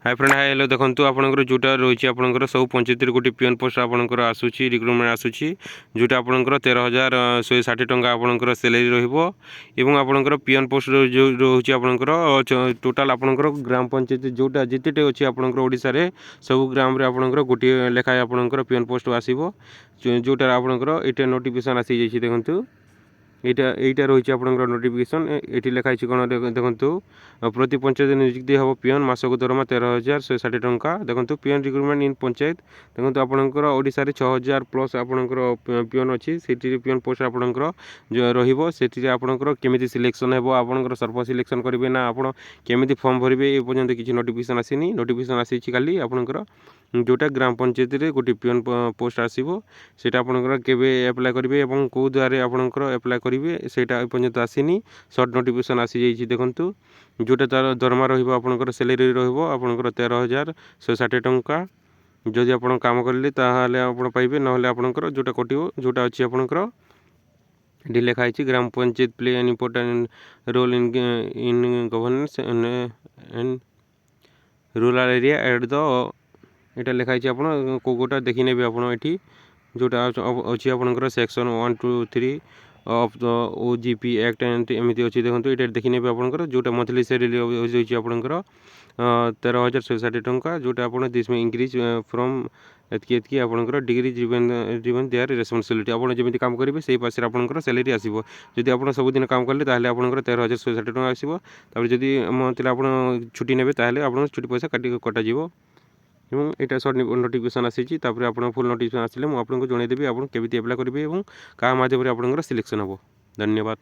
Hi friend hi hello देखो आपंकर जोटा रही आपंकर सब पंचायत गोटे पीएन पोस्ट आपंकर आसूसी रिक्रुटमेंट आसूसी जोटा आपंकर 13,160 टंका आपंकर सैलरी रही आपंकर पीएन पोस्ट जो रोचे आपंकर टोटाल आपंकर ग्राम पंचायत जोटा जितेटे अच्छी आपंकर ओडिशा रे सब ग्राम रे आपंकर गोटे लेखाएं आपंकर पीएन पोस्ट आसीबो जोटा आपंकर एटा नोटिफिकेशन आसी जाइछि देखंतु এইটা রয়েছে আপনার নোটিফিকেশন এটি লেখা আছে কোণ দেখুন প্রতি পঞ্চায়েত নিযুক্তি হব পিয়ন মাসক দরমা 13,160 টঙ্কা দেখুন পিয়ন রিক্রুটমেন্ট ইন পঞ্চায়েত দেখুন আপনার ওড়িশার 6,000 প্লস আপনার পিয়ন অছি সেটি পিয়ন পোস্ট আপনার রহব সেটি আপনার কেমিতি সিলেকশন হব আপনার সর্ব সিলেকশন করবে না আপনার কেমিতি ফর্ম ভরবে এ পর্যন্ত কিছু নোটিফিকেশন আসেনি নোটিফিকেশন আসিছি খালি আপনার जोटा ग्राम पंचायत रे गोटे पियन पोस्ट आसीबो सेटा आपनकर केबे अप्लाई करिवे एवं को द्वारे आपनकर अप्लाई करिवे सेटा पर्यंत आसीनी शॉर्ट नोटिफिकेशन आसी जाइछि देखंतु जोटा तार दरमा रहिबो आपनकर सैलरी रहिबो आपनकर 13,160 टंका जदि आपन काम करले ताहाले आपन पाइबे नहले आपनकर जोटा कटिबो जोटा अछि आपनकर एटी लिखा है gram panchayat play an important role in governance and rural area at the एटा लिखाई आपड़ कोटा देखी ने आप जोटा अच्छी आपंकर section 1 2 3 of the OGP act एमती अच्छी देखो ये देखी ने आपंकर जोटा मंथली सैलरी होती आपंकर 13,160 टंका जोटा आप दिस में इंक्रीज फ्रॉम एतकी आपंकर डिग्री जीवन देयर रेस्पॉन्सिबिलिटी आप जमी काम करेंगे से पास आपंकर सैलरी आसो जदि आप सबुदिन काम कले ताहले आपंकर 13,160 टंका आसो जदि मंथली आप छुट्टी नेबे ताहले आप छुट्टी पैसा कटा जीवो एवं यहाँ सर्ट नोटिफिकेशन आसी आप फुल नोटिफिकेशन आसिले मुझे आपको जनईदेवी आप केमी अप्लाई करेंगे और क्या मध्यम आपंकर सिलेक्शन हम धन्यवाद।